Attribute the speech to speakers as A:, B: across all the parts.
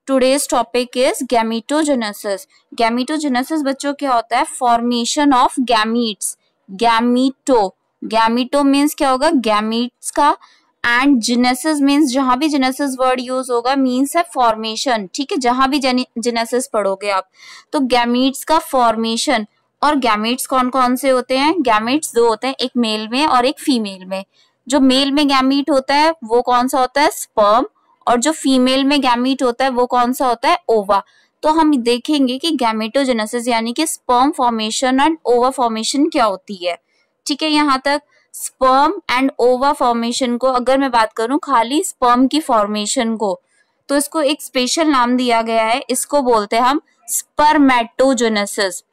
A: Today's topic is gametogenesis. Gametogenesis बच्चों क्या होता है? Formation of gametes. Gameto means क्या होगा? Gametes का, and genesis means जहां भी genesis word use होगा means है formation. ठीक है, जहां भी genesis पढ़ोगे आप तो gametes का formation. और gametes कौन कौन से होते हैं? gametes दो होते हैं, एक मेल में और एक फीमेल में. जो मेल में गैमीट होता है वो कौन सा होता है? स्पर्म. और जो फीमेल में गैमीट होता है वो कौन सा होता है? ओवा. तो हम देखेंगे कि गैमेटोजेनेसिस यानी कि स्पर्म फॉर्मेशन एंड ओवा फॉर्मेशन क्या होती है. ठीक है, यहाँ तक स्पर्म एंड ओवा फॉर्मेशन को अगर मैं बात करूं खाली स्पर्म की फॉर्मेशन को, तो इसको एक स्पेशल नाम दिया गया है. इसको बोलते हैं हम स्पर्मेटोजेनेसिस.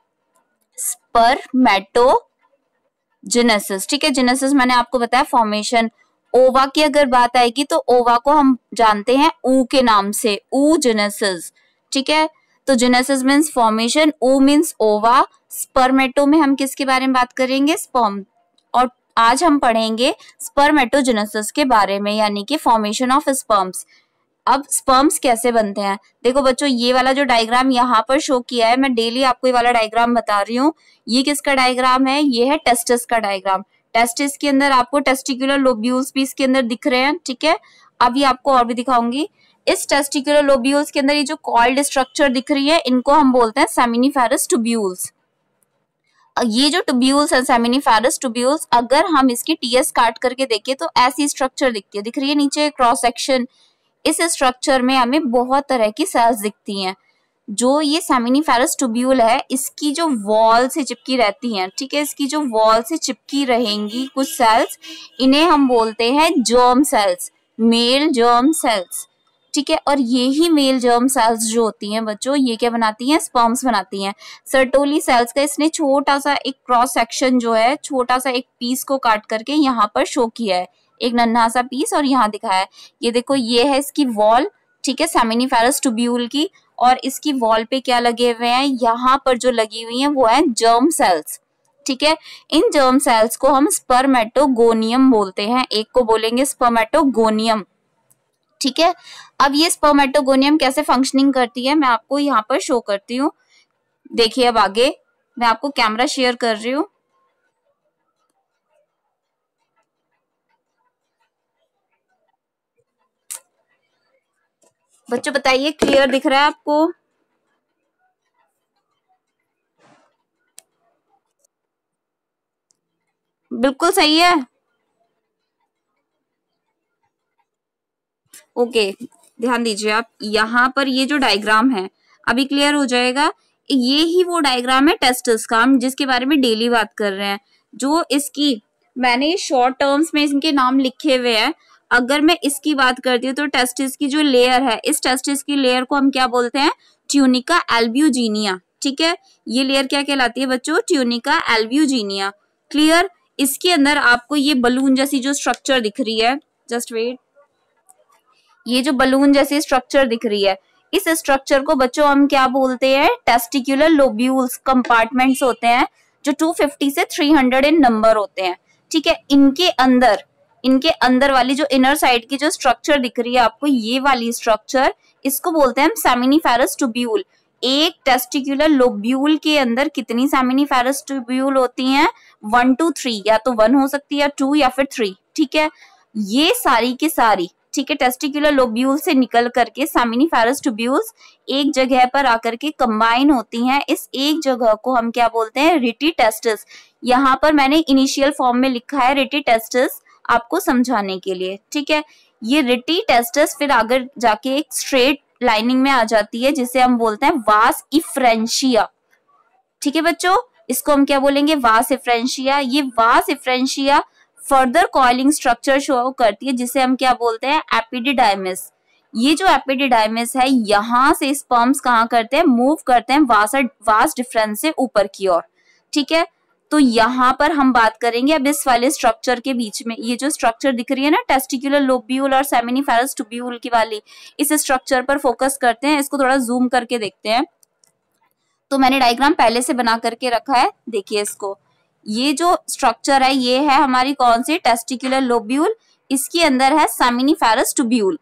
A: स्पर्मेटोजेनेसिस. ठीक है, जेनेसिस मैंने आपको बताया फॉर्मेशन. ओवा की अगर बात आएगी तो ओवा को हम जानते हैं ऊ के नाम से, oogenesis. ठीक है, तो जेनेसिस मीन्स फॉर्मेशन, ऊ मीन्स ओवा. स्पर्मेटो में हम किसके बारे में बात करेंगे? स्पर्म. और आज हम पढ़ेंगे स्पर्मेटोजेनेसिस के बारे में, यानी कि फॉर्मेशन ऑफ स्पर्म्स. अब स्पर्म्स कैसे बनते हैं? देखो बच्चों, ये वाला जो डायग्राम यहाँ पर शो किया है, मैं डेली आपको ये वाला डायग्राम बता रही हूँ. ये किसका डायग्राम है? ये है टेस्टिस का डायग्राम. टेस्टिस के अंदर आपको टेस्टिकुलर लोब्यूल्स भी इसके अंदर दिख रहे हैं. ठीक है, अभी आपको और भी दिखाऊंगी. इस टेस्टिकुलर लोब्यूल्स के अंदर ये जो कॉइल्ड स्ट्रक्चर दिख रही है इनको हम बोलते हैं सेमिनिफेरस ट्यूब्यूल्स. ये जो ट्यूब्यूल्स है सेमिनिफेरस ट्यूब्यूल्स, अगर हम इसकी टीएस काट करके देखें तो ऐसी स्ट्रक्चर दिखती है. दिख रही है नीचे क्रॉस सेक्शन. इस स्ट्रक्चर में हमें बहुत तरह की सेल्स दिखती हैं. जो ये सेमिनिफेरस ट्यूब्यूल है इसकी जो वॉल से चिपकी रहती हैं. ठीक है, इसकी जो वॉल से चिपकी रहेंगी कुछ सेल्स, इन्हें हम बोलते हैं germ cells, male germ cells. ठीक है, और ये ही मेल जर्म सेल्स जो होती हैं बच्चों, ये क्या बनाती हैं? स्पर्म्स बनाती हैं. सर्टोली सेल्स का इसने छोटा सा एक क्रॉस सेक्शन जो है, छोटा सा एक पीस को काट करके यहाँ पर शो किया है, एक नन्हा सा पीस, और यहाँ दिखाया है. ये देखो, ये है इसकी वॉल. ठीक है, सेमिनिफेरस ट्यूब्यूल की. और इसकी वॉल पे क्या लगे हुए हैं? यहाँ पर जो लगी हुई हैं वो है जर्म सेल्स. ठीक है, इन जर्म सेल्स को हम स्पर्मेटोगोनियम बोलते हैं. एक को बोलेंगे स्पर्मेटोगोनियम. ठीक है, अब ये स्पर्मेटोगोनियम कैसे फंक्शनिंग करती है मैं आपको यहाँ पर शो करती हूँ. देखिए, अब आगे मैं आपको कैमरा शेयर कर रही हूँ. बच्चों बताइए, क्लियर दिख रहा है आपको? बिल्कुल सही है. ओके, ध्यान दीजिए आप. यहाँ पर ये जो डायग्राम है अभी क्लियर हो जाएगा. ये ही वो डायग्राम है टेस्टिस का, हम जिसके बारे में डेली बात कर रहे हैं. जो इसकी मैंने शॉर्ट टर्म्स में इनके नाम लिखे हुए हैं. अगर मैं इसकी बात करती हूँ तो टेस्टिस की जो लेयर है, इस टेस्टिस की लेयर को हम क्या बोलते हैं? Tunica albuginea. ठीक है, ये लेयर क्या कहलाती है बच्चों? Tunica albuginea. क्लियर? इसके अंदर आपको ये बलून जैसी जो स्ट्रक्चर दिख रही है, जस्ट वेट, ये जो बलून जैसी स्ट्रक्चर दिख रही है, इस स्ट्रक्चर को बच्चों हम क्या बोलते हैं? Testicular lobules. कंपार्टमेंट्स होते हैं जो 250 से 300 इन नंबर होते हैं. ठीक है, इनके अंदर वाली जो इनर साइड की जो स्ट्रक्चर दिख रही है आपको, ये वाली स्ट्रक्चर, इसको बोलते हैं सेमिनिफेरस ट्यूब्यूल. एक टेस्टिकुलर लोब्यूल के अंदर कितनी सेमिनिफेरस ट्यूब्यूल होती हैं? 1 to 3, या तो 1 हो सकती है, या 2, या फिर 3. ठीक है, ये सारी की सारी, ठीक है, टेस्टिकुलर लोब्यूल से निकल करके सेमिनिफेरस ट्यूब्यूल्स एक जगह पर आकर के कंबाइन होती हैं. इस एक जगह को हम क्या बोलते हैं? रिटी टेस्टिस. यहाँ पर मैंने इनिशियल फॉर्म में लिखा है रिटी टेस्टिस आपको समझाने के लिए. ठीक है, ये रिटी टेस्टिस फिर आगे जाके एक स्ट्रेट लाइनिंग में आ जाती है जिसे हम बोलते हैं वास इफ्रेंशिया. ठीक है बच्चों, इसको हम क्या बोलेंगे? वास इफ्रेंशिया. ये वास इफ्रेंशिया फर्दर कॉइलिंग स्ट्रक्चर शो करती है जिसे हम क्या बोलते हैं? एपिडिडाइमिस. ये जो एपिडिडाइमिस है, यहाँ से स्पर्म्स कहाँ करते हैं? मूव करते हैं वास डिफरेंस से ऊपर की ओर. ठीक है, तो यहाँ पर हम बात करेंगे अब इस वाले स्ट्रक्चर के बीच में. ये जो स्ट्रक्चर दिख रही है ना, टेस्टिकुलर लोब्यूल और सेमिनिफेरस ट्यूब्यूल की वाली, इस स्ट्रक्चर पर फोकस करते हैं. इसको थोड़ा जूम करके देखते हैं. तो मैंने डायग्राम पहले से बना करके रखा है, देखिए इसको. ये जो स्ट्रक्चर है ये है हमारी कौन सी? Testicular lobule. इसके अंदर है सेमिनिफेरस ट्यूब्यूल.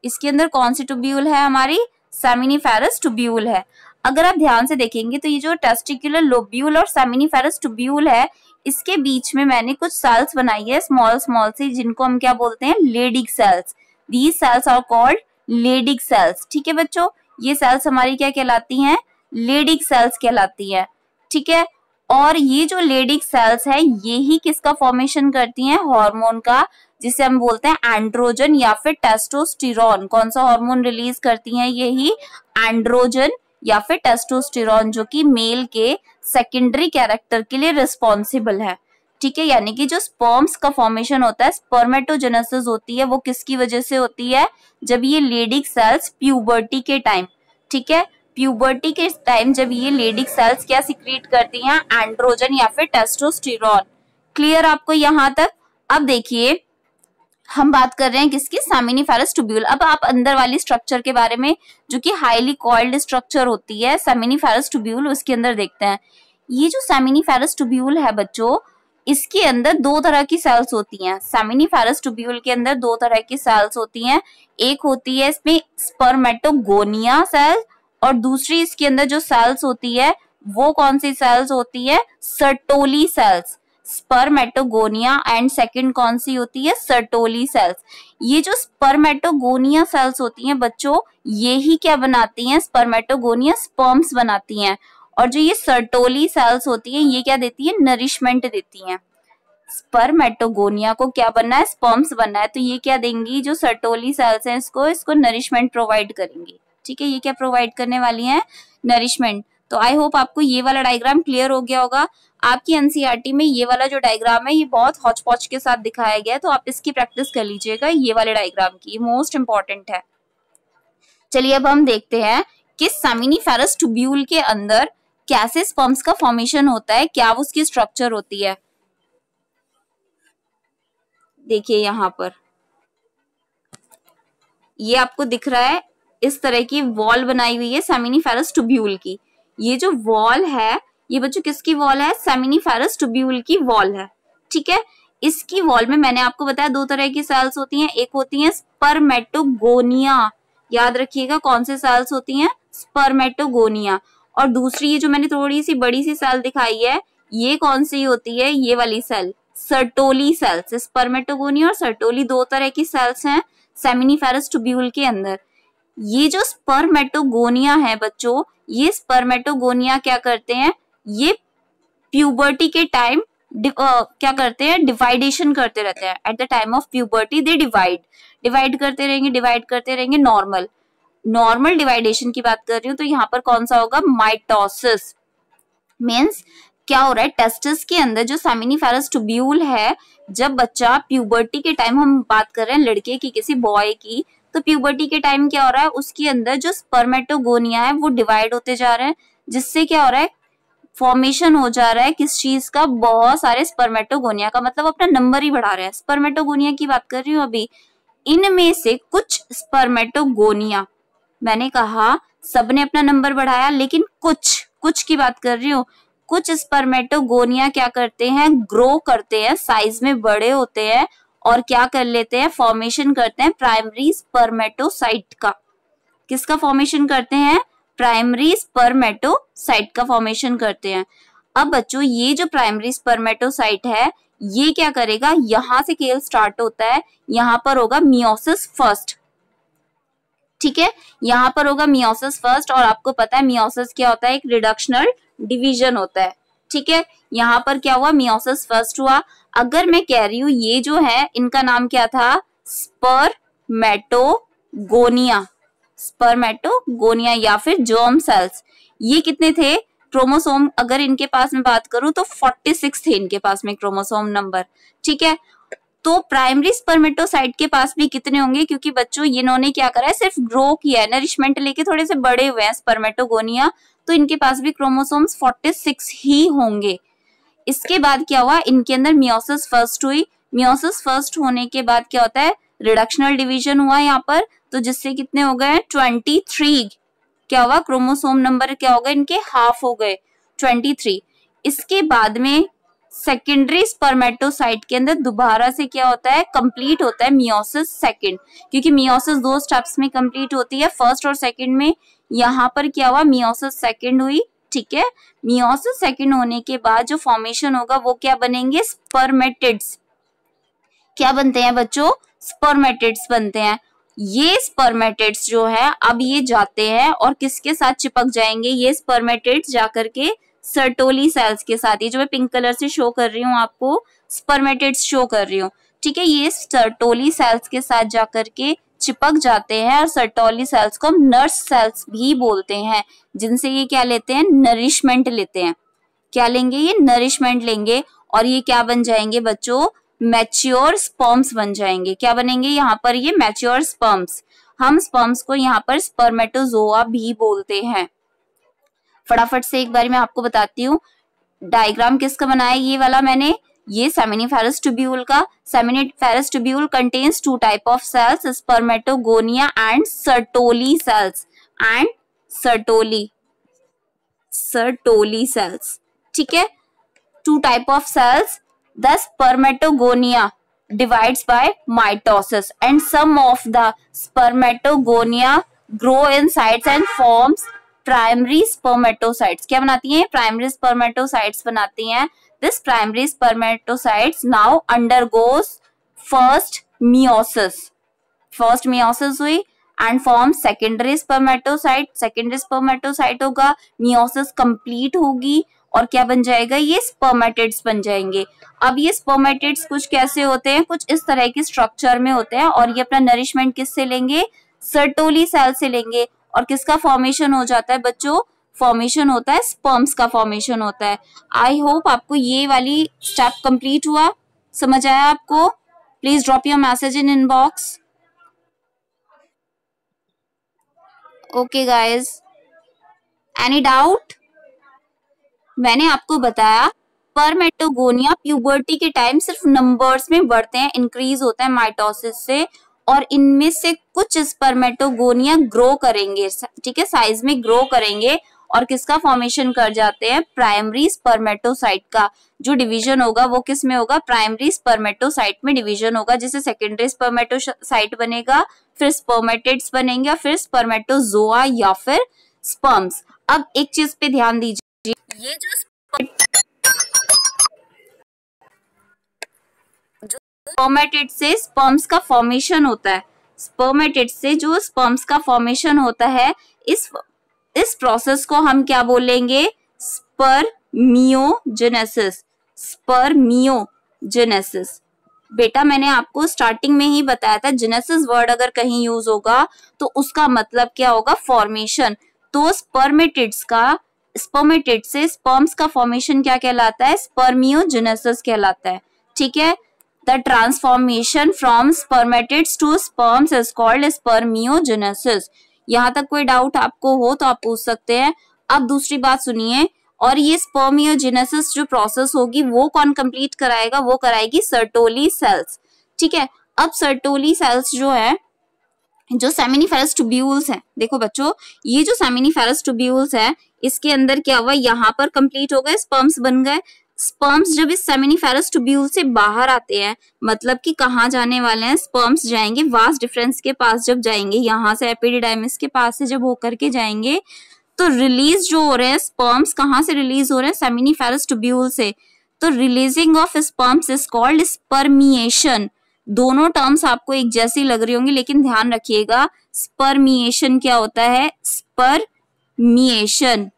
A: इसके अंदर कौन सी ट्यूब्यूल है? हमारी सेमिनिफेरस ट्यूब्यूल है। अगर आप ध्यान से देखेंगे तो ये जो टेस्टिकुलर लोब्यूल और सेमिनिफेरस ट्यूब्यूल है, इसके बीच में मैंने कुछ सेल्स बनाई है स्मॉल स्मॉल सी, जिनको हम क्या बोलते हैं, Leydig cells. These cells are called Leydig cells. ठीक है बच्चों, ये सेल्स हमारी क्या कहलाती हैं, लेडिक सेल्स कहलाती है। ठीक है, और ये जो लेडिक सेल्स है ये ही किसका फॉर्मेशन करती हैं, हार्मोन का, जिसे हम बोलते हैं एंड्रोजन या फिर टेस्टोस्टेरोन। कौन सा हार्मोन रिलीज करती हैं, यही एंड्रोजन या फिर टेस्टोस्टेरोन, जो कि मेल के सेकेंडरी कैरेक्टर के लिए रिस्पॉन्सिबल है। ठीक है, यानी कि जो स्पर्म्स का फॉर्मेशन होता है, स्पर्मेटोजेनेसिस होती है, वो किसकी वजह से होती है, जब ये लेडिक सेल्स प्यूबर्टी के टाइम, ठीक है, प्यूबर्टी के टाइम जब ये लेडिक सेल्स क्या सिक्रीट करती हैं, एंड्रोजन या फिर टेस्टोस्टेरोन। क्लियर आपको यहाँ तक? अब देखिए हम बात कर रहे हैं किसकी, सेमिनिफेरस ट्यूब्यूल। अब आप अंदर वाली स्ट्रक्चर के बारे में, जो कि हाईली कॉइल्ड स्ट्रक्चर होती है सेमिनिफेरस ट्यूब्यूल, उसके अंदर देखते हैं। ये जो सेमिनिफेरस ट्यूब्यूल है बच्चों, इसके अंदर दो तरह की सेल्स होती हैं। सेमिनिफेरस ट्यूब्यूल के अंदर दो तरह की सेल्स होती हैं। एक होती है इसमें स्पर्मेटोगोनिया सेल, और दूसरी इसके अंदर जो सेल्स होती है वो कौन सी सेल्स होती है, Sertoli cells. Spermatogonia and second कौन सी होती है, सर्टोली सेल्स। ये जो स्पर्मेटोगोनिया सेल्स होती हैं बच्चों, ये ही क्या बनाती हैं, स्पर्मेटोगोनिया स्पर्म्स बनाती हैं। और जो ये सर्टोली सेल्स होती हैं, ये क्या देती है, नरिशमेंट देती हैं। स्पर्मेटोगोनिया को क्या बनना है, स्पर्म्स बनना है, तो ये क्या देंगी, जो सर्टोली सेल्स हैं इसको नरिशमेंट प्रोवाइड करेंगी। ठीक है, ये क्या प्रोवाइड करने वाली हैं, नरिशमेंट। तो आई होप आपको ये वाला डायग्राम क्लियर हो गया होगा। आपकी एनसीईआरटी में ये वाला जो डायग्राम है ये बहुत हौच पौच के साथ दिखाया गया है, तो आप इसकी प्रैक्टिस कर लीजिएगा, ये वाले डायग्राम की, मोस्ट इंपॉर्टेंट है। चलिए अब हम देखते हैं कि सेमिनिफेरस ट्यूब्यूल के अंदर कैसे स्पर्म्स का फॉर्मेशन होता है, क्या उसकी स्ट्रक्चर होती है। देखिए यहाँ पर ये आपको दिख रहा है, इस तरह की वॉल बनाई हुई है सेमिनिफेरस ट्यूब्यूल की। ये जो वॉल है ये बच्चों किसकी वॉल है, सेमिनिफेरस ट्यूब्यूल की वॉल है। ठीक है, इसकी वॉल में मैंने आपको बताया दो तरह की सेल्स होती हैं, एक होती हैं स्पर्मेटोगोनिया, याद रखिएगा कौन से सेल्स होती हैं, स्पर्मेटोगोनिया, और दूसरी ये जो मैंने थोड़ी सी बड़ी सी सेल दिखाई है ये कौन सी होती है, ये वाली सेल, सर्टोली सेल्स। स्पर्मेटोगोनिया और सर्टोली दो तरह की सेल्स हैं सेमिनिफेरस ट्यूब्यूल के अंदर। ये जो स्पर्मेटोगोनिया है बच्चों, ये स्पर्मेटोगोनिया क्या करते हैं, ये प्यूबर्टी के टाइम क्या करते हैं, डिवाइडेशन करते रहते हैं। At the time of puberty they divide करते रहेंगे नॉर्मल डिवाइडेशन की बात कर रही हूँ। तो यहाँ पर कौन सा होगा, माइटोसिस। मीन्स क्या हो रहा है, टेस्टिस के अंदर जो सेमिनिफेरस ट्यूब्यूल है, जब बच्चा प्यूबर्टी के टाइम, हम बात कर रहे हैं लड़के की, किसी बॉय की, तो प्यूबर्टी के टाइम क्या हो रहा है, उसके अंदर जो स्पर्मेटोगोनिया है वो डिवाइड होते जा रहे हैं, जिससे क्या हो रहा है, फॉर्मेशन हो जा रहा है किस चीज का, बहुत सारे स्पर्मेटोगोनिया का, मतलब अपना नंबर ही बढ़ा रहे हैं। स्पर्मेटोगोनिया की बात कर रही हूँ अभी। इनमें से कुछ स्पर्मेटोगोनिया, मैंने कहा सबने अपना नंबर बढ़ाया, लेकिन कुछ की बात कर रही हूँ, कुछ स्पर्मेटोगोनिया क्या करते हैं, ग्रो करते हैं, साइज में बड़े होते हैं, और क्या कर लेते हैं, फॉर्मेशन करते हैं प्राइमरी स्पर्मेटोसाइट का। किसका फॉर्मेशन करते हैं, प्राइमरी स्पर्मेटोसाइट का फॉर्मेशन करते हैं। अब बच्चों ये जो प्राइमरी स्पर्मेटोसाइट है ये क्या करेगा, यहां से खेल स्टार्ट होता है, यहां पर होगा मियोसिस फर्स्ट। ठीक है, यहां पर होगा मियोसिस फर्स्ट, और आपको पता है मियोसिस क्या होता है, एक रिडक्शनल डिवीजन होता है। ठीक है, यहां पर क्या हुआ, मियोसिस फर्स्ट हुआ। अगर मैं कह रही हूं ये जो है इनका नाम क्या था, स्पर्मेटोगोनिया या फिर जर्म सेल्स। ये कितने थे, क्रोमोसोम अगर इनके पास में बात करूं तो 46 थे इनके पास में क्रोमोसोम नंबर। ठीक है, तो प्राइमरी स्पर्मेटोसाइट के पास भी कितने होंगे, क्योंकि बच्चों इन्होंने क्या करा है, सिर्फ ग्रो किया है, नरिशमेंट लेके थोड़े से बड़े हुए हैं स्पर्मेटोगोनिया, तो इनके पास भी क्रोमोसोम्स 46 ही होंगे। इसके बाद क्या हुआ, इनके अंदर मियोसिस फर्स्ट हुई। मियोसिस फर्स्ट होने के बाद क्या होता है, रिडक्शनल डिवीजन हुआ यहाँ पर, तो जिससे कितने हो गए 23, क्या हुआ, क्रोमोसोम नंबर क्या हो गए इनके, हाफ हो गए 23। इसके बाद में सेकेंडरी स्पर्मेटोसाइट के अंदर दोबारा से क्या होता है, कंप्लीट होता है मियोसिस सेकंड, क्योंकि मियोसिस 2 स्टेप्स में कंप्लीट होती है, फर्स्ट और सेकंड में। यहाँ पर क्या हुआ, मियोसिस सेकंड हुई, ठीक है। मियोसिस सेकंड होने के बाद जो फॉर्मेशन होगा वो क्या बनेंगे, स्पर्मेटिड्स। क्या बनते हैं बच्चों, स्पर्मेटिड्स बनते हैं। ये स्पर्मेटिड्स जो है अब ये जाते हैं और किसके साथ चिपक जाएंगे, ये स्पर्मेटिड्स जाकर के सर्टोली सेल्स के साथ। ये जो मैं पिंक कलर से शो कर रही हूँ आपको, स्पर्मेटिड्स शो कर रही हूँ, ठीक है। ये सर्टोली सेल्स के साथ जाकर के चिपक जाते हैं और सर्टोली सेल्स को हम नर्स सेल्स भी बोलते हैं, जिनसे ये क्या लेते हैं, नरिशमेंट लेते हैं। क्या लेंगे, ये नरिशमेंट लेंगे और ये क्या बन जाएंगे बच्चों, मैच्योर स्पर्म्स बन जाएंगे। क्या बनेंगे यहाँ पर, ये मैच्योर स्पर्म्स। हम स्पर्म्स को यहाँ पर स्पर्मेटोजोआ भी बोलते हैं। फटाफट से एक बार मैं आपको बताती हूँ डायग्राम किसका बनाया, ये वाला मैंने, ये सेमिनिफेरस ट्यूब्यूल का। Seminiferous tubule contains 2 type of cells, spermatogonia and Sertoli cells, and Sertoli cells, ठीक है। 2 type of cells, the spermatogonia divides by mitosis and some of the spermatogonia grow in sites and forms primary spermatocytes। क्या बनाती हैं, primary spermatocytes बनाती हैं। This primary spermatocytes now undergoes first meiosis हुई and forms secondary spermatocyte। secondary spermatocyte होगा, meiosis complete होगी और क्या बन जाएगा, ये स्पर्मेटिड्स बन जाएंगे। अब ये स्पर्मेटिड्स कुछ कैसे होते हैं, कुछ इस तरह की स्ट्रक्चर में होते हैं और ये अपना नरिशमेंट किससे लेंगे, सर्टोली सेल से लेंगे। और किसका फॉर्मेशन हो जाता है बच्चों, फॉर्मेशन होता है स्पर्म्स का फॉर्मेशन होता है। आई होप आपको ये वाली स्टेप कंप्लीट हुआ, समझ आया आपको। Please drop your message in inbox. Okay guys, any doubt. मैंने आपको बताया स्पर्मेटोगोनिया प्यूबर्टी के टाइम सिर्फ नंबर्स में बढ़ते हैं, इंक्रीज होता है माइटोसिस से, और इनमें से कुछ स्पर्मेटोगोनिया ग्रो करेंगे, ठीक है, साइज में ग्रो करेंगे और किसका फॉर्मेशन कर जाते हैं, प्राइमरी स्पर्मेटोसाइट का। जो डिवीजन होगा वो किस में होगा, प्राइमरी स्पर्मेटोसाइट में डिवीजन होगा, जिसे सेकेंडरी स्पर्मेटोसाइट बनेगा, फिर स्पर्मेटिड्स बनेंगे और फिर स्पर्मेटोजोआ या फिर स्पर्म्स। अब एक चीज पे ध्यान दीजिए, ये जो स्पर्मेटिड से स्पर्म्स का फॉर्मेशन होता है, स्पर्मेटिड से जो स्पर्म्स का फॉर्मेशन होता है, इस प्रोसेस को हम क्या बोलेंगे, स्पर्मियोजेनेसिस। स्पर्मियोजेनेसिस बेटा मैंने आपको स्टार्टिंग में ही बताया था, जेनेसिस वर्ड अगर कहीं यूज होगा तो उसका मतलब क्या होगा, फॉर्मेशन। तो स्पर्मेटिड से स्पर्म्स का फॉर्मेशन क्या कहलाता है, स्पर्मियोजेनेसिस कहलाता है, ठीक है। The transformation from spermatids to sperms is called spermiogenesis. यहाँ तक कोई डाउट आपको हो तो आप पूछ सकते हैं। अब दूसरी बात सुनिए, और ये स्पर्मियोजेनेसिस जो प्रोसेस होगी वो कौन कंप्लीट कराएगा, वो कराएगी सर्टोली सेल्स, ठीक है। अब सर्टोली सेल्स जो है, जो सेमिनिफेरस ट्यूब्यूल्स हैं, देखो बच्चों ये जो सेमिनिफेरस ट्यूब्यूल्स है, इसके अंदर क्या हुआ, यहाँ पर कंप्लीट हो गए, स्पर्म्स बन गए। स्पर्म्स जब इस सेमिनिफेरस ट्यूब्यूल से बाहर आते हैं, मतलब कि कहाँ जाने वाले हैं, स्पर्म्स जाएंगे वास डिफरेंस के पास। जब जाएंगे यहाँ से एपिडिडाइमिस के पास से जब होकर के जाएंगे, तो रिलीज जो हो रहे हैं स्पर्म्स, कहाँ से रिलीज हो रहे हैं, सेमिनिफेरस ट्यूब्यूल से। तो releasing of sperms is called spermiation. दोनों टर्म्स आपको एक जैसी लग रही होंगी, लेकिन ध्यान रखिएगा स्पर्मिएशन क्या होता है, spermiation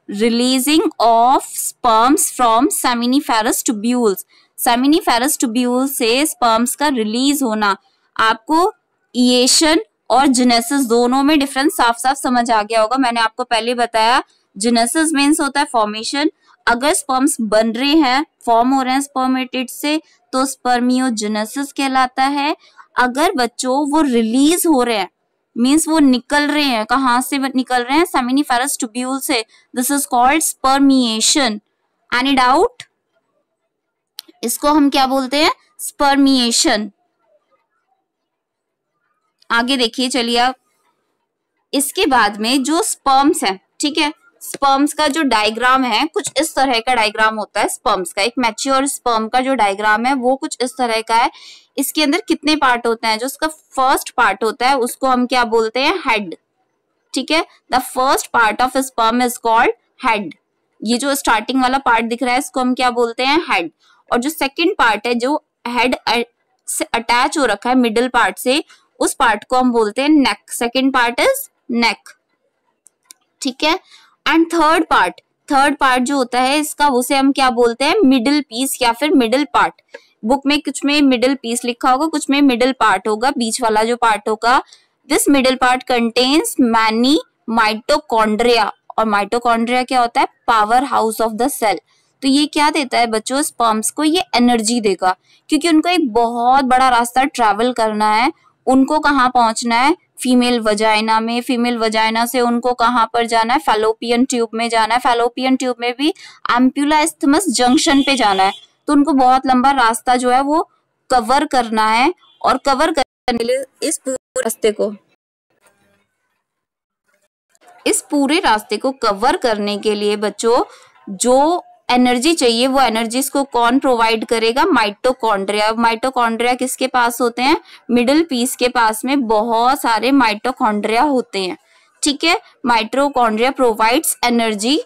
A: releasing of sperms from seminiferous tubules. Seminiferous tubule से स्पर्म्स का रिलीज होना। आपको इएशन और जेनेसिस दोनों में डिफरेंस साफ साफ समझ आ गया होगा। मैंने आपको पहले बताया, जेनेसिस मीन्स होता है फॉर्मेशन। अगर स्पर्म्स बन रहे हैं, फॉर्म हो रहे हैं स्पर्मेटिड से, तो स्पर्मियोजेनेसिस कहलाता है। अगर बच्चों वो रिलीज हो रहे हैं, मीन्स वो निकल रहे हैं, कहाँ से निकल रहे हैं, सेमिनिफेरस ट्यूब्यूल से, this is called spermiation. Any doubt, इसको हम क्या बोलते हैं, स्पर्मिएशन। आगे देखिए, चलिए अब इसके बाद में जो स्पर्म्स हैं, ठीक है, स्पर्म्स का जो डायग्राम है कुछ इस तरह का डायग्राम होता है स्पर्म्स का। एक मैच्योर स्पर्म का जो डायग्राम है वो कुछ इस तरह का है। इसके अंदर कितने पार्ट होते हैं? जो उसका फर्स्ट पार्ट होता है उसको हम क्या बोलते हैं? हेड। ठीक है, the first part of sperm is called head. ये जो स्टार्टिंग वाला पार्ट दिख रहा है इसको हम क्या बोलते हैं? हेड। और जो सेकंड पार्ट है जो हेड से अटैच हो रखा है मिडिल पार्ट से, उस पार्ट को हम बोलते हैं नेक। सेकंड पार्ट इज नेक। ठीक है, एंड थर्ड पार्ट जो होता है इसका उसे हम क्या बोलते हैं? मिडिल पीस या फिर मिडिल पार्ट। बुक में कुछ में मिडिल पीस लिखा होगा, कुछ में मिडिल पार्ट होगा, बीच वाला जो पार्ट होगा। This middle part contains many mitochondria. और माइटोकॉन्ड्रिया क्या होता है? Power house of the cell. तो ये क्या देता है बच्चों? स्पर्म्स को ये एनर्जी देगा, क्योंकि उनको एक बहुत बड़ा रास्ता ट्रैवल करना है। उनको कहाँ पहुंचना है? फीमेल वजाइना में। फीमेल वजाइना से उनको कहाँ पर जाना है? फैलोपियन ट्यूब में जाना है। फैलोपियन ट्यूब में भी एम्पुला इस्थमस जंक्शन पे जाना है। तो उनको बहुत लंबा रास्ता जो है वो कवर करना है। और कवर करने के लिए इस पूरे रास्ते को कवर करने के लिए बच्चों जो एनर्जी चाहिए वो एनर्जी को कौन प्रोवाइड करेगा? माइटोकॉन्ड्रिया। माइटोकॉन्ड्रिया किसके पास होते हैं? मिडिल पीस के पास में बहुत सारे माइटोकॉन्ड्रिया होते हैं। ठीक है, mitochondria provides energy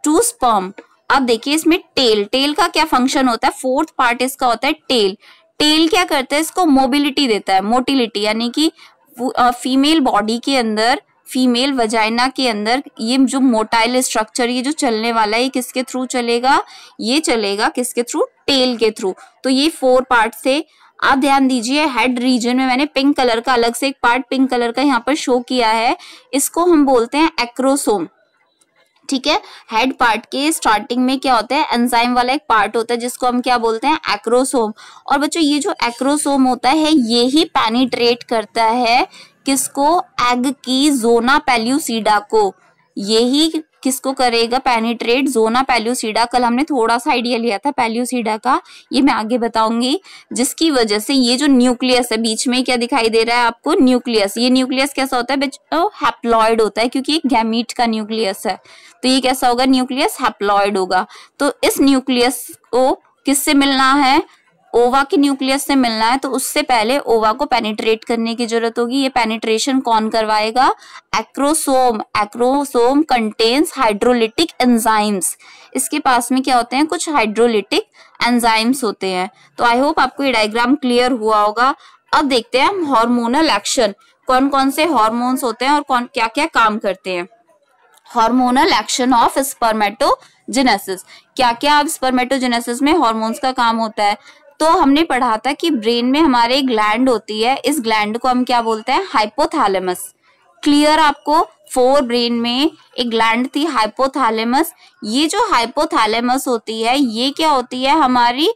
A: to sperm. अब देखिए इसमें टेल का क्या फंक्शन होता है? फोर्थ पार्ट इसका होता है टेल। टेल क्या करता है? इसको मोबिलिटी देता है, मोटिलिटी, यानी कि फीमेल बॉडी के अंदर, फीमेल वजाइना के अंदर ये जो मोटाइल स्ट्रक्चर, ये जो चलने वाला है, ये किसके थ्रू चलेगा? ये चलेगा किसके थ्रू? टेल के थ्रू। तो ये 4 पार्ट से आप ध्यान दीजिए। हेड रीजन में मैंने पिंक कलर का अलग से एक पार्ट पिंक कलर का यहाँ पर शो किया है, इसको हम बोलते हैं एक्रोसोम। ठीक है, हेड पार्ट के स्टार्टिंग में क्या होता है? एंजाइम वाला एक पार्ट होता है जिसको हम क्या बोलते हैं? एक्रोसोम। और बच्चों ये जो एक्रोसोम होता है ये ही पेनिट्रेट करता है किसको? एग की जोना पेल्यूसिडा को। यही किसको करेगा? पेनिट्रेट जोना पेल्यूसिडा। कल हमने थोड़ा सा आइडिया लिया था पेल्यूसिडा का, ये मैं आगे बताऊंगी। जिसकी वजह से ये जो न्यूक्लियस है बीच में क्या दिखाई दे रहा है आपको? न्यूक्लियस। ये न्यूक्लियस कैसा होता है बच्चों? हैप्लॉइड होता है, क्योंकि एक गैमीट का न्यूक्लियस है। तो ये कैसा होगा? न्यूक्लियस हैप्लॉइड होगा। तो इस न्यूक्लियस को किससे मिलना है? ओवा के न्यूक्लियस से मिलना है। तो उससे पहले ओवा को पेनिट्रेट करने की जरूरत होगी। ये पेनिट्रेशन कौन करवाएगा? Acrosome. Acrosome contains hydrolytic enzymes. इसके पास में क्या होते हैं? कुछ हाइड्रोलिटिक एंजाइम्स होते हैं। तो आई होप आपको ये डायग्राम क्लियर हुआ होगा। अब देखते हैं हम हार्मोनल एक्शन, कौन कौन से हार्मोन्स होते हैं और कौन क्या क्या काम करते हैं। Hormonal action of spermatogenesis. क्या क्या अब स्पर्मेटोजेनेसिस में हार्मोन्स का काम होता है? तो हमने पढ़ा था कि ब्रेन में हमारे ग्लैंड होती है, इस ग्लैंड को हम क्या बोलते हैं? हाइपोथैलेमस। क्लियर आपको? 4 ब्रेन में एक ग्लैंड थी हाइपोथैलेमस। ये जो हाइपोथैलेमस होती है ये क्या होती है? हमारी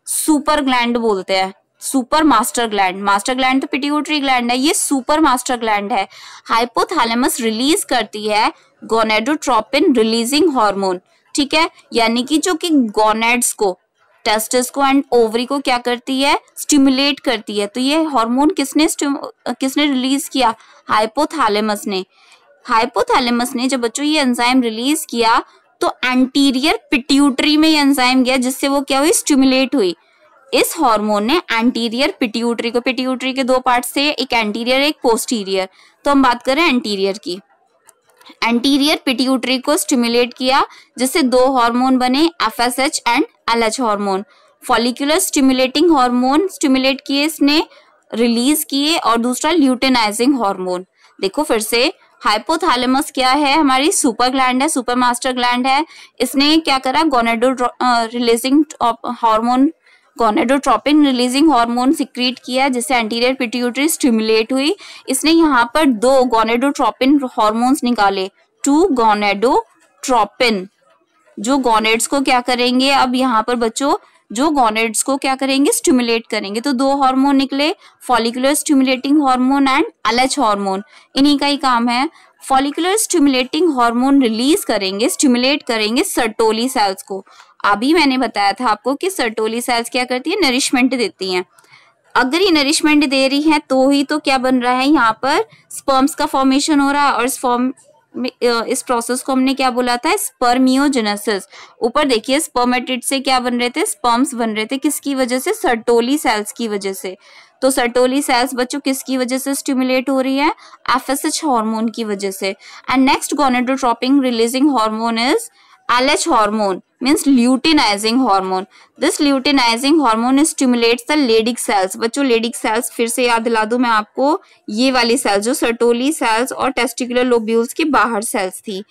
A: सुपर ग्लैंड बोलते हैं, super master gland. Master gland तो पिट्यूटरी ग्लैंड है, ये सुपर मास्टर ग्लैंड है। हाइपोथैलेमस रिलीज करती है गोनेडोट्रोपिन रिलीजिंग हार्मोन। ठीक है, यानी कि जो कि गोनेड्स को, टेस्टिस को एंड ओवरी को क्या करती है? स्टिमुलेट करती है। तो ये हार्मोन किसने रिलीज किया? हाइपोथैलेमस ने। हाइपोथैलेमस ने जब बच्चों ये एंजाइम रिलीज किया तो एंटीरियर पिट्यूटरी में ये एंजाइम गया, जिससे वो क्या हुई? स्टिमुलेट हुई। इस हार्मोन ने एंटीरियर पिट्यूटरी को, पिट्यूटरी के 2 पार्ट से, एक एंटीरियर एक पोस्टीरियर, तो हम बात करें एंटीरियर की। एंटीरियर पिट्यूटरी को स्टिमुलेट किया, जिससे 2 हार्मोन बने, FSH and LH hormone. Follicular stimulating hormone stimulate किए इसने, रिलीज किए, और दूसरा ल्यूटेनाइजिंग हार्मोन। देखो फिर से, हाइपोथैलेमस क्या है? हमारी सुपर ग्लैंड है, सुपर मास्टर ग्लैंड है। इसने क्या करा? Releasing hormone, gonadotropin releasing hormone secrete किया, जिससे एंटीरियर पिट्यूटरी स्टिमुलेट हुई। इसने यहाँ पर 2 गोनेडोट्रोपिन हार्मोन्स निकाले, 2 गोनेडोट्रोपिन, जो गोनेड्स को क्या करेंगे? अब यहाँ पर बच्चों जो गोनेड्स को क्या करेंगे? स्टिमुलेट करेंगे। तो 2 हार्मोन निकले, follicular stimulating hormone and LH hormone. इन्हीं का ही काम है। फॉलिकुलर स्टिमुलेटिंग हार्मोन रिलीज करेंगे, स्टिमुलेट करेंगे सर्टोली सेल्स को। अभी मैंने बताया था आपको कि सर्टोली सेल्स क्या करती है? नरिशमेंट देती हैं। अगर ये नरिशमेंट दे रही है तो ही तो क्या बन रहा है? यहाँ पर स्पर्म्स का फॉर्मेशन हो रहा है, और इस प्रोसेस को हमने क्या बोला था, स्पर्मियोजेनेसिस। ऊपर देखिए स्पर्मेटिड से क्या बन रहे थे, स्पर्म्स बन रहे थे, किसकी वजह से, सर्टोली सेल्स की वजह से। तो सर्टोली सेल्स बच्चों किसकी वजह से स्टिमुलेट हो रही है, एफएसएच हार्मोन की वजह से। And next gonadotropin releasing hormone is LH hormone, means luteinizing hormone. This luteinizing hormone stimulates the Leydig cells. बच्चों Leydig cells फिर से याद दिला दूं मैं आपको, ये वाली सेल्स जो सर्टोली सेल्स और टेस्टिकुलर लोब्यूल्स के बाहर सेल्स थी,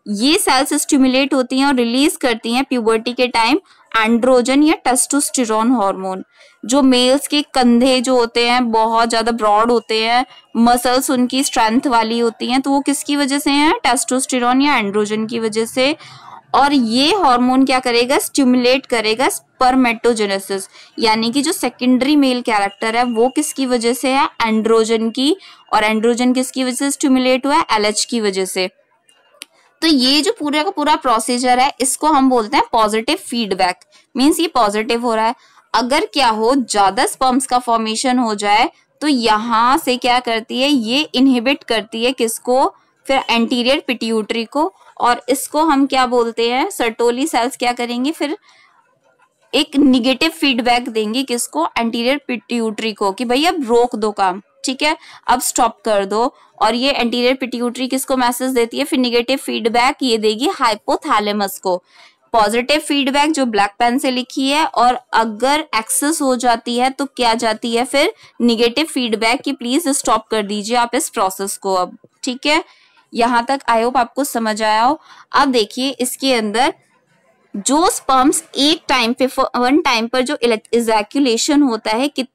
A: ये सेल्स स्टिमुलेट होती हैं और रिलीज करती हैं प्यूबर्टी के टाइम एंड्रोजन या टेस्टोस्टेरोन हार्मोन। जो मेल्स के कंधे जो होते हैं बहुत ज्यादा ब्रॉड होते हैं, मसल्स उनकी स्ट्रेंथ वाली होती हैं, तो वो किसकी वजह से हैं, टेस्टोस्टेरोन या एंड्रोजन की वजह से। और ये हार्मोन क्या करेगा, स्टिमुलेट करेगा स्पर्मेटोजेनेसिस, यानी कि जो सेकेंडरी मेल कैरेक्टर है वो किसकी वजह से है, एंड्रोजन की। और एंड्रोजन किसकी वजह से स्टिमुलेट हुआ है, LH की वजह से। तो ये जो पूरा का पूरा प्रोसीजर है इसको हम बोलते हैं पॉजिटिव फीडबैक, मीन्स ये पॉजिटिव हो रहा है। अगर क्या हो, ज्यादा स्पर्म्स का फॉर्मेशन हो जाए तो यहाँ से क्या करती है, ये इनहिबिट करती है किसको, फिर एंटीरियर पिट्यूटरी को। और इसको हम क्या बोलते हैं, सर्टोली सेल्स क्या करेंगे, फिर एक निगेटिव फीडबैक देंगे किसको, एंटीरियर पिट्यूटरी को, कि भाई अब रोक दो काम, ठीक है, अब स्टॉप कर दो। और ये एंटीरियर पिट्यूटरी किसको मैसेज देती है, फिर निगेटिव फीडबैक ये देगी हाइपोथैलेमस को। पॉजिटिव फीडबैक जो ब्लैक पेन से लिखी है, और अगर एक्सेस हो जाती है तो क्या जाती है, फिर निगेटिव फीडबैक कि प्लीज स्टॉप कर दीजिए आप इस प्रोसेस को अब, ठीक है। यहां तक आई होप आपको समझ आया हो। अब देखिए इसके अंदर जो स्पर्म्स एक टाइम पे, वन टाइम पर जो इजैक्यूलेशन होता है, कि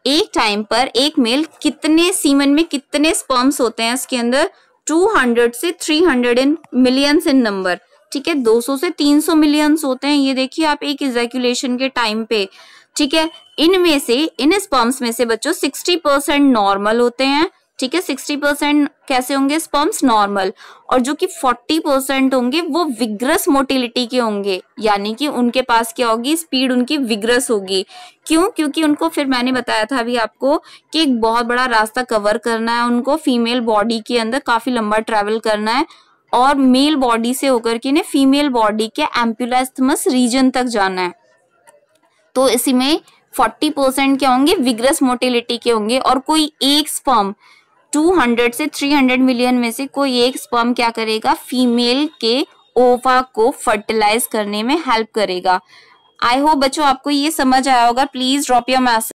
A: एक टाइम पर एक मेल कितने सीमन में कितने स्पर्म्स होते हैं इसके अंदर, 200 से 300 इन मिलियंस इन नंबर, ठीक है, 200 से 300 मिलियंस होते हैं। ये देखिए आप एक इजैक्यूलेशन के टाइम पे, ठीक है। इनमें से, इन स्पर्म्स में से बच्चों 60% नॉर्मल होते हैं, ठीक है, 60% कैसे होंगे स्पर्म्स, नॉर्मल। और जो कि 40% होंगे वो विग्रस मोटिलिटी के होंगे, यानी कि उनके पास क्या होगी, स्पीड उनकी विग्रस होगी। क्यों, क्योंकि उनको, फिर मैंने बताया था अभी आपको कि एक बहुत बड़ा रास्ता कवर करना है उनको, फीमेल बॉडी के अंदर काफी लंबा ट्रेवल करना है, और मेल बॉडी से होकर के फीमेल बॉडी के एम्पुलास्थमस रीजन तक जाना है। तो इसी में 40% क्या होंगे, विग्रस मोटिलिटी के होंगे। और कोई एक स्पर्म 200 से 300 मिलियन में से कोई एक स्पर्म क्या करेगा, फीमेल के ओवा को फर्टिलाइज करने में हेल्प करेगा। आई होप बच्चों आपको ये समझ आया होगा। Please drop your message.